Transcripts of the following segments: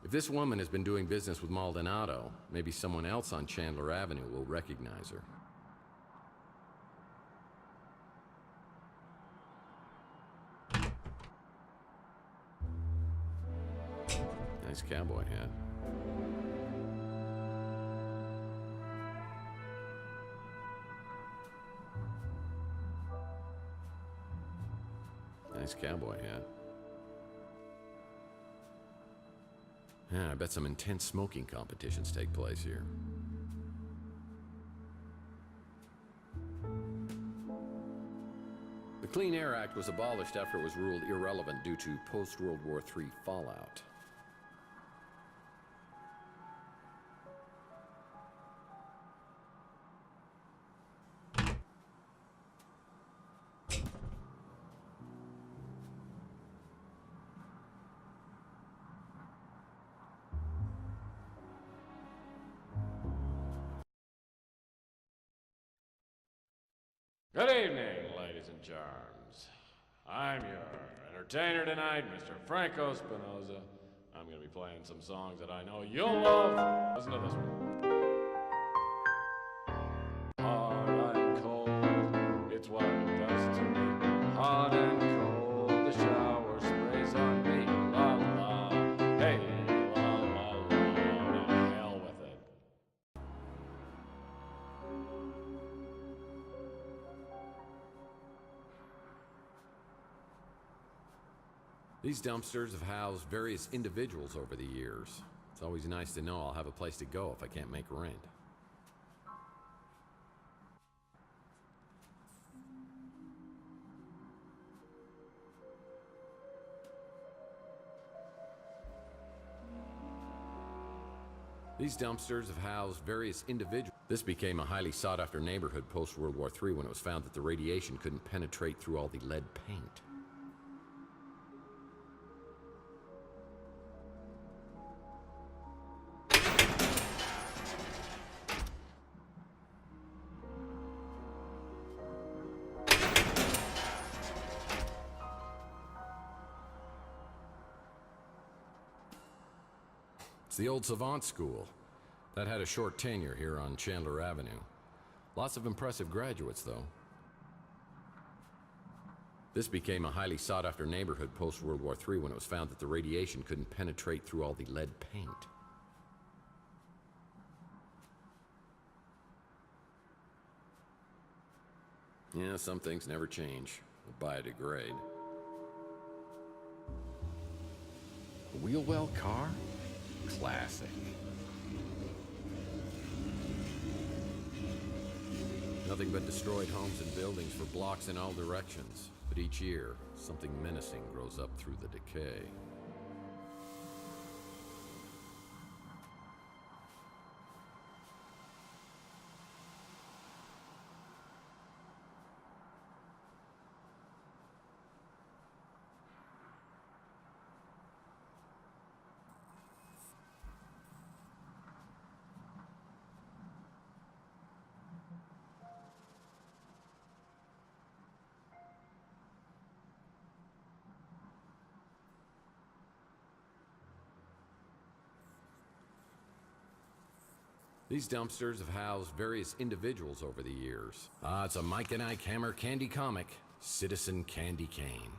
If this woman has been doing business with Maldonado, maybe someone else on Chandler Avenue will recognize her. Nice cowboy hat. Nice cowboy hat. Yeah, I bet some intense smoking competitions take place here. The Clean Air Act was abolished after it was ruled irrelevant due to post-World War III fallout. Good evening, ladies and germs. I'm your entertainer tonight, Mr. Franco Spinoza. I'm going to be playing some songs that I know you'll love. Listen to this one. Hot and cold, it's what it does to me. Hot and cold, the shower sprays on me. La la, hey, la la la, to hell with it. These dumpsters have housed various individuals over the years. It's always nice to know I'll have a place to go if I can't make rent. These dumpsters have housed various individuals. This became a highly sought-after neighborhood post-World War III when it was found that the radiation couldn't penetrate through all the lead paint. It's the old Savant School. That had a short tenure here on Chandler Avenue. Lots of impressive graduates, though. This became a highly sought-after neighborhood post-World War III when it was found that the radiation couldn't penetrate through all the lead paint. Yeah, some things never change. They'll biodegrade. A wheel well car? Classic. Nothing but destroyed homes and buildings for blocks in all directions. But each year, something menacing grows up through the decay. These dumpsters have housed various individuals over the years. It's a Mike and Ike Hammer candy comic, Citizen Candy Cane.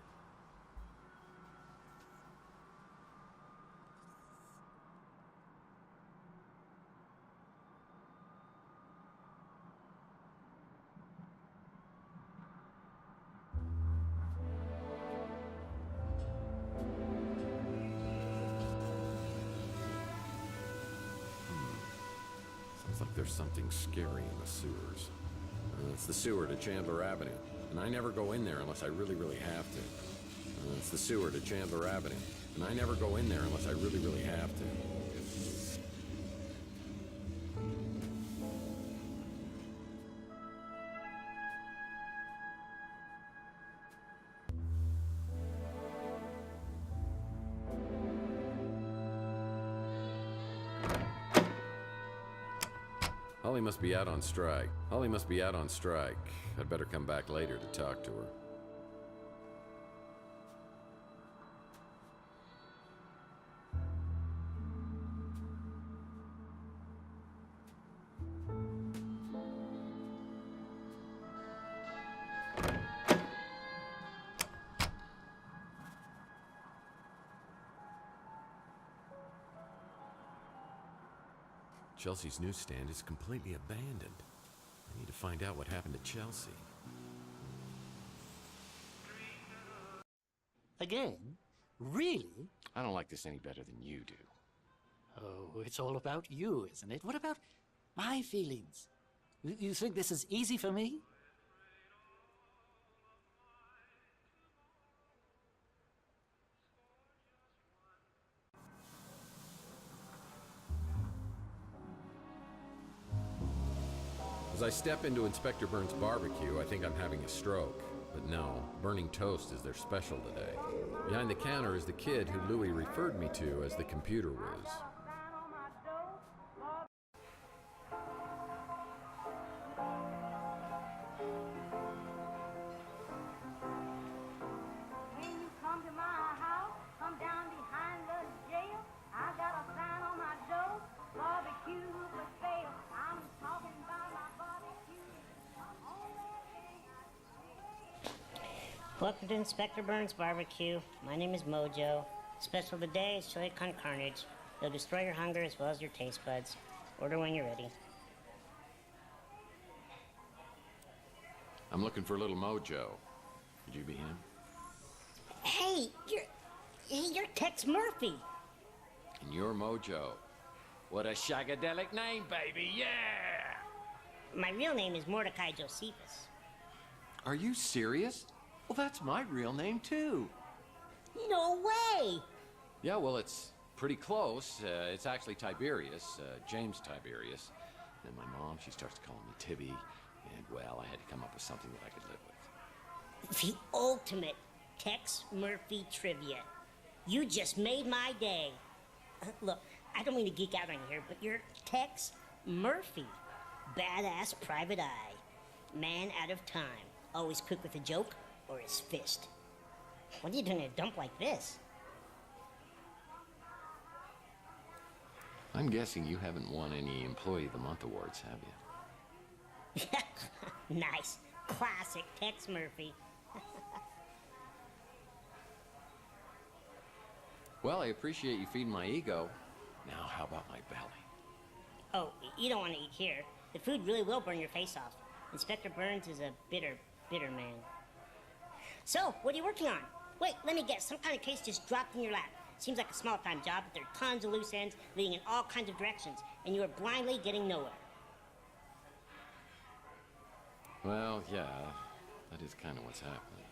Sounds like there's something scary in the sewers. It's the sewer to Chandler Avenue, and I never go in there unless I really, really have to. It's the sewer to Chandler Avenue, and I never go in there unless I really, really have to. Holly must be out on strike. Holly must be out on strike. I'd better come back later to talk to her. Chelsea's newsstand is completely abandoned. I need to find out what happened to Chelsea. Again? Really? I don't like this any better than you do. Oh, it's all about you, isn't it? What about my feelings? You think this is easy for me? As I step into Inspector Byrnes' barbecue, I think I'm having a stroke. But no, burning toast is their special today. Behind the counter is the kid who Louis referred me to as the computer whiz. When you come to my house, come down behind the jail. I got a sign on my door, barbecue for sale. I'm talking about my barbecue. Welcome to Inspector Byrnes Barbecue. My name is Mojo. Special today is chili con carnage. It'll destroy your hunger as well as your taste buds. Order when you're ready. I'm looking for little Mojo. Could you be him? Hey, you're Tex Murphy. And you're Mojo. What a shagadelic name, baby, yeah! My real name is Mordecai Josephus. Are you serious? Well, that's my real name, too. No way! Yeah, well, it's pretty close. It's actually Tiberius, James Tiberius. And my mom, she starts calling me Tibby. And, well, I had to come up with something that I could live with. The ultimate Tex Murphy trivia. You just made my day. Look, I don't mean to geek out on you here, but you're Tex Murphy. Badass private eye. Man out of time. Always quick with a joke or his fist. What are you doing in a dump like this? I'm guessing you haven't won any Employee of the Month awards, have you? Nice. Classic Tex Murphy. Well, I appreciate you feeding my ego. Now, how about my belly? Oh, you don't want to eat here. The food really will burn your face off. Inspector Byrnes is a bitter man. So, what are you working on? Wait, let me guess. Some kind of case just dropped in your lap. Seems like a small-time job, but there are tons of loose ends leading in all kinds of directions, and you are blindly getting nowhere. Well, yeah, that is kind of what's happening.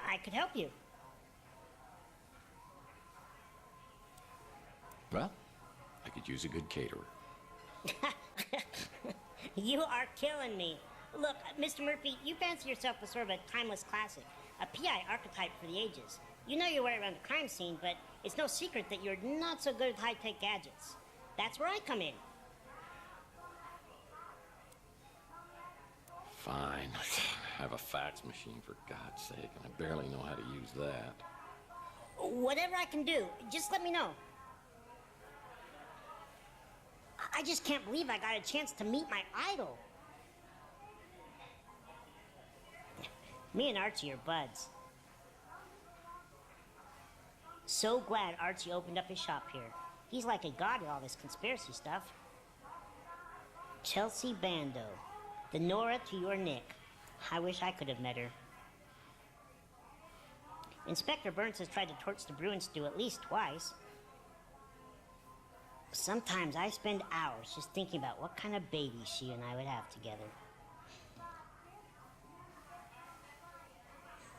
I could help you. Well, I could use a good caterer. You are killing me. Look, Mr. Murphy, you fancy yourself as sort of a timeless classic, a PI archetype for the ages. You know your way around the crime scene, but it's no secret that you're not so good at high-tech gadgets. That's where I come in. Fine. I have a fax machine, for God's sake, and I barely know how to use that. Whatever I can do, just let me know. I just can't believe I got a chance to meet my idol. Me and Archie are buds. So glad Archie opened up his shop here. He's like a god at all this conspiracy stuff. Chelsea Bando, the Nora to your Nick. I wish I could have met her. Inspector Byrnes has tried to torch the Bruin stew at least twice. Sometimes I spend hours just thinking about what kind of baby she and I would have together.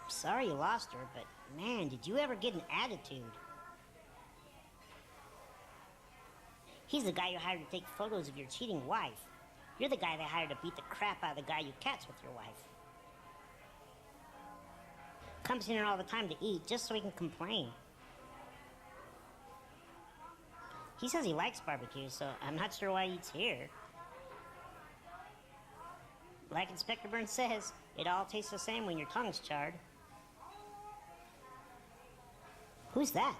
Sorry you lost her, but man, did you ever get an attitude? He's the guy you hired to take photos of your cheating wife. You're the guy they hired to beat the crap out of the guy you catch with your wife. Comes in here all the time to eat just so he can complain. He says he likes barbecue, so I'm not sure why he eats here. Like Inspector Byrnes says, it all tastes the same when your tongue's charred. Who's that?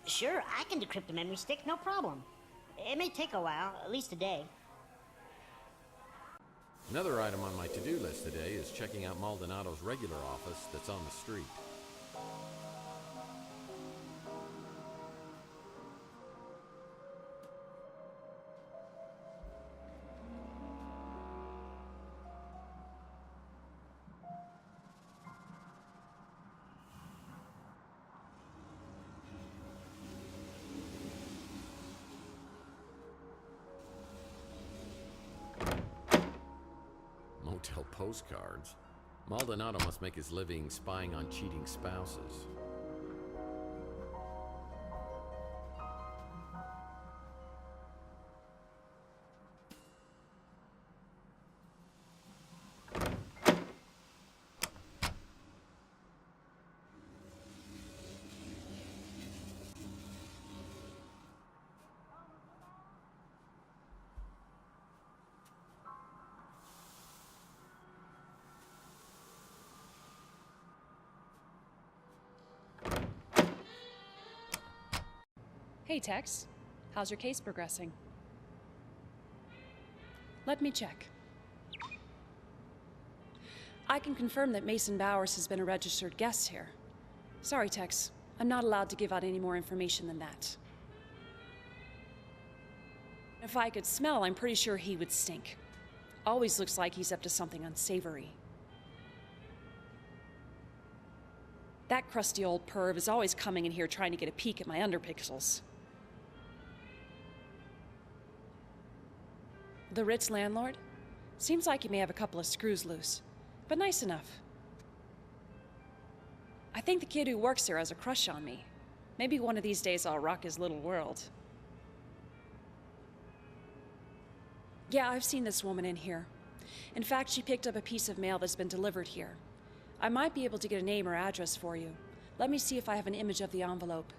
Sure, I can decrypt a memory stick, no problem. It may take a while, at least a day. Another item on my to-do list today is checking out Maldonado's regular office that's on the street. sell postcards. Maldonado must make his living spying on cheating spouses. Hey, Tex. How's your case progressing? Let me check. I can confirm that Mason Bowers has been a registered guest here. Sorry, Tex. I'm not allowed to give out any more information than that. If I could smell, I'm pretty sure he would stink. Always looks like he's up to something unsavory. That crusty old perv is always coming in here trying to get a peek at my underpixels. The Ritz landlord? Seems like he may have a couple of screws loose, but nice enough. I think the kid who works there has a crush on me. Maybe one of these days I'll rock his little world. Yeah, I've seen this woman in here. In fact, she picked up a piece of mail that's been delivered here. I might be able to get a name or address for you. Let me see if I have an image of the envelope.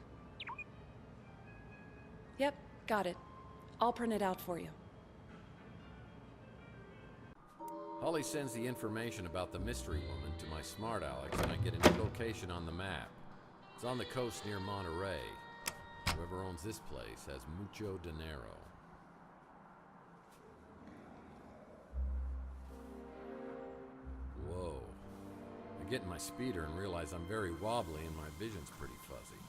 Yep, got it. I'll print it out for you. Holly sends the information about the mystery woman to my smart Alex, and I get a new location on the map. It's on the coast near Monterey. Whoever owns this place has mucho dinero. Whoa. I get in my speeder and realize I'm very wobbly and my vision's pretty fuzzy.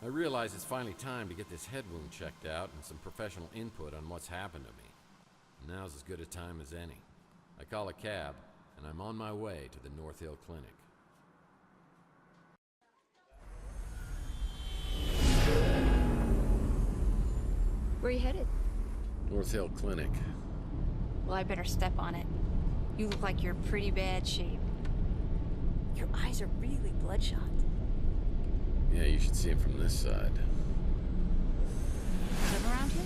I realize it's finally time to get this head wound checked out and some professional input on what's happened to me. Now's as good a time as any. I call a cab, and I'm on my way to the North Hill Clinic. Where are you headed? North Hill Clinic. Well, I better step on it. You look like you're in pretty bad shape. Your eyes are really bloodshot. Yeah, you should see him from this side. Live around here?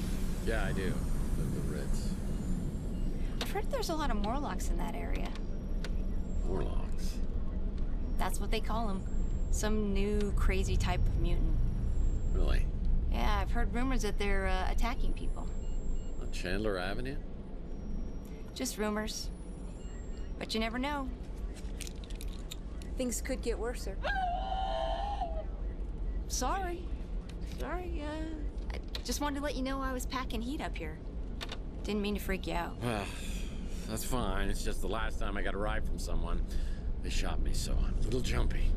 Yeah, I do. The Ritz. I've heard there's a lot of Morlocks in that area. Morlocks? That's what they call them. Some new, crazy type of mutant. Really? Yeah, I've heard rumors that they're attacking people. On Chandler Avenue? Just rumors. But you never know. Things could get worse, sir. Sorry. Sorry, I just wanted to let you know I was packing heat up here. Didn't mean to freak you out. That's fine. It's just the last time I got a ride from someone, they shot me, so I'm a little jumpy.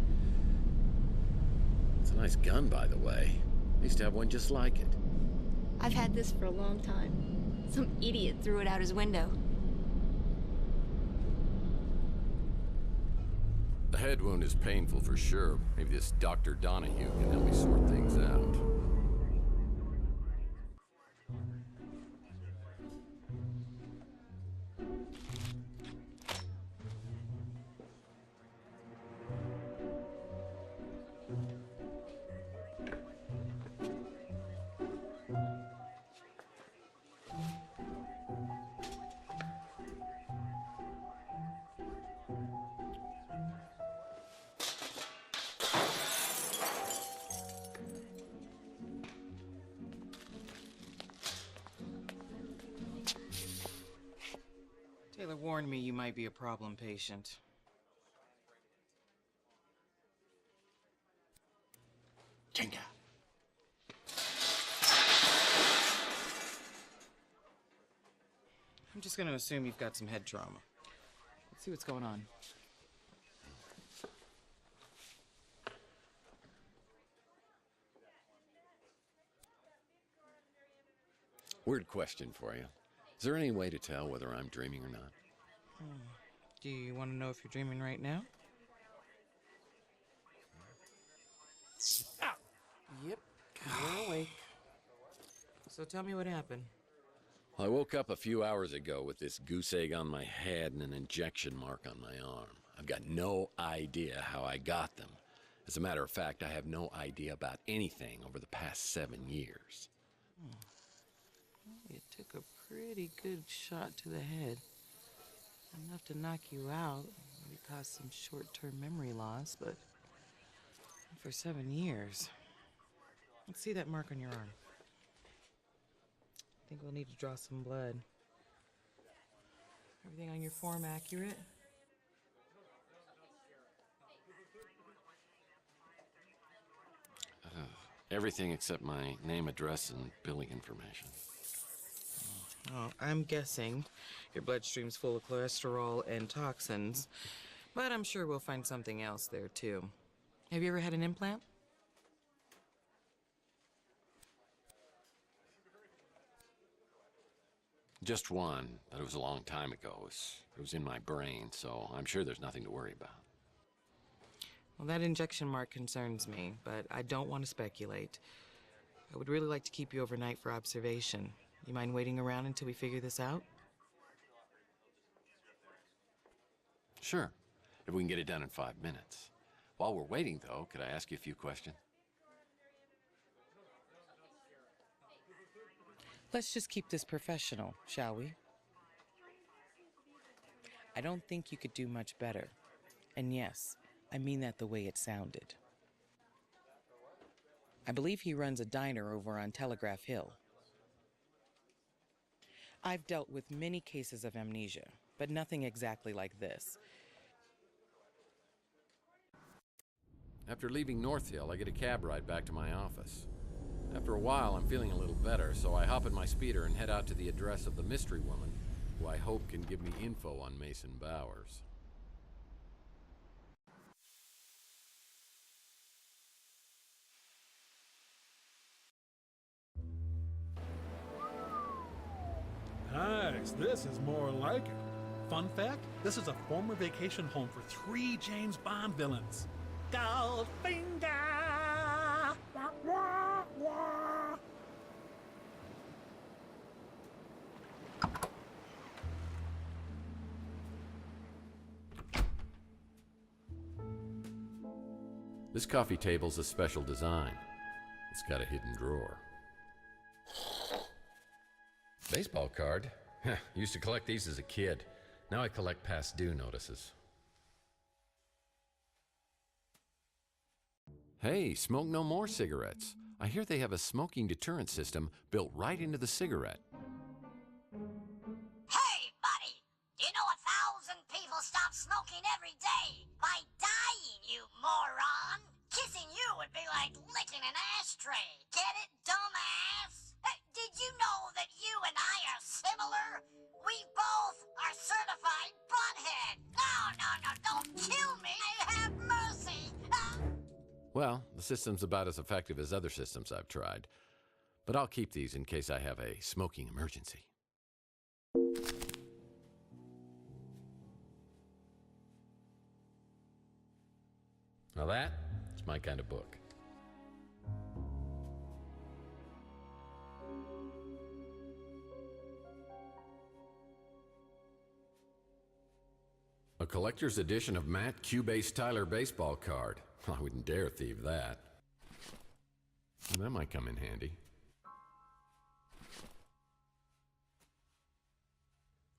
It's a nice gun, by the way. I used to have one just like it. I've had this for a long time. Some idiot threw it out his window. The head wound is painful for sure. Maybe this Dr. Donahue can help me sort things out. Taylor warned me you might be a problem patient. Jenga. I'm just gonna assume you've got some head trauma. Let's see what's going on. Weird question for you. Is there any way to tell whether I'm dreaming or not? Do you want to know if you're dreaming right now? Yep, you're awake. So tell me what happened. I woke up a few hours ago with this goose egg on my head and an injection mark on my arm. I've got no idea how I got them. As a matter of fact, I have no idea about anything over the past 7 years. You took a pretty good shot to the head. Enough to knock you out. Maybe cause some short-term memory loss, but for 7 years. Let's see that mark on your arm. I think we'll need to draw some blood. Everything on your form accurate? Everything except my name, address, and billing information. Oh, I'm guessing your bloodstream's full of cholesterol and toxins, but I'm sure we'll find something else there, too. Have you ever had an implant? Just one, but it was a long time ago. It was in my brain, so I'm sure there's nothing to worry about. Well, that injection mark concerns me, but I don't want to speculate. I would really like to keep you overnight for observation. You mind waiting around until we figure this out? Sure, if we can get it done in 5 minutes. While we're waiting, though, could I ask you a few questions? Let's just keep this professional, shall we? I don't think you could do much better. And yes, I mean that the way it sounded. I believe he runs a diner over on Telegraph Hill. I've dealt with many cases of amnesia, but nothing exactly like this. After leaving North Hill, I get a cab ride back to my office. After a while, I'm feeling a little better, so I hop in my speeder and head out to the address of the mystery woman, who I hope can give me info on Mason Bowers. Nice, this is more like it. Fun fact, this is a former vacation home for 3 James Bond villains. Goldfinger! Wah, wah, wah. This coffee table's a special design. It's got a hidden drawer. Baseball card? Used to collect these as a kid. Now I collect past due notices. Hey, smoke no more cigarettes. I hear they have a smoking deterrent system built right into the cigarette. Hey, buddy! Do you know 1,000 people stop smoking every day? By dying, you moron! Kissing you would be like licking an ashtray. Get it, dumbass? Did you know that you and I are similar? We both are certified butthead. No, don't kill me. Have mercy. Well, the system's about as effective as other systems I've tried. But I'll keep these in case I have a smoking emergency. Now that's my kind of book. A collector's edition of Matt Q-Base Tyler baseball card. I wouldn't dare thieve that. That might come in handy.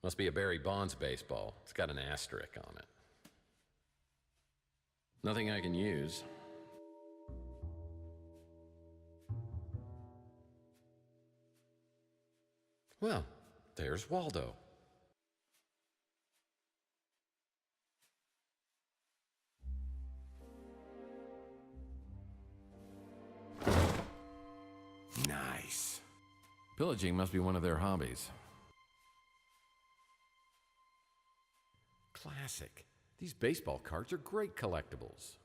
Must be a Barry Bonds baseball. It's got an asterisk on it. Nothing I can use. Well, there's Waldo. Nice. Pillaging must be one of their hobbies. Classic. These baseball cards are great collectibles.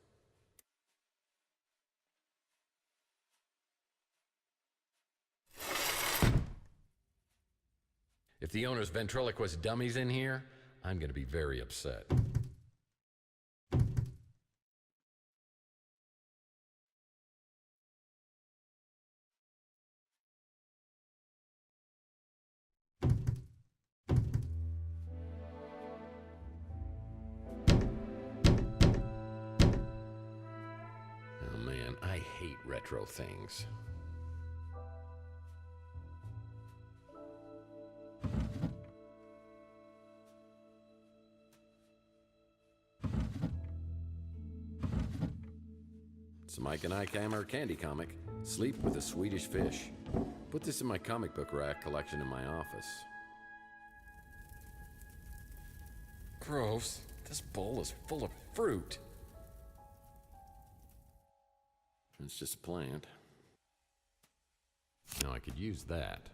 If the owner's ventriloquist dummy's in here, I'm going to be very upset. retro things. It's a Mike and Ike Hammer candy comic, Sleep with a Swedish Fish. Put this in my comic book rack collection in my office. Gross. This bowl is full of fruit. It's just a plant. Now I could use that.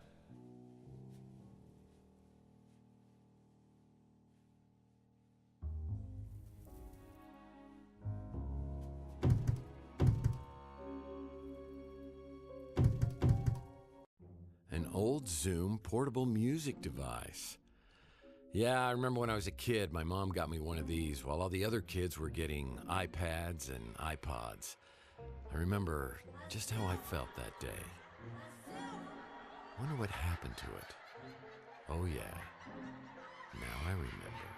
An old Zoom portable music device. Yeah, I remember when I was a kid, my mom got me one of these while all the other kids were getting iPads and iPods. I remember just how I felt that day. Wonder what happened to it. Oh yeah, now I remember.